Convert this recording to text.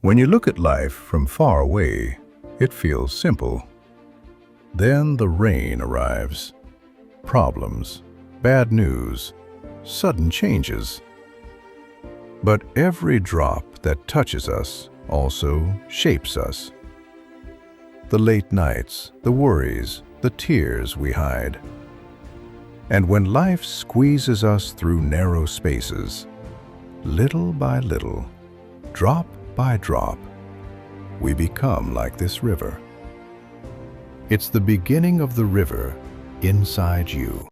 When you look at life from far away, it feels simple. Then the rain arrives. Problems, bad news, sudden changes. But every drop that touches us also shapes us. The late nights, the worries, the tears we hide. And when life squeezes us through narrow spaces, little by little, drop by drop, we become like this river. It's the beginning of the river inside you.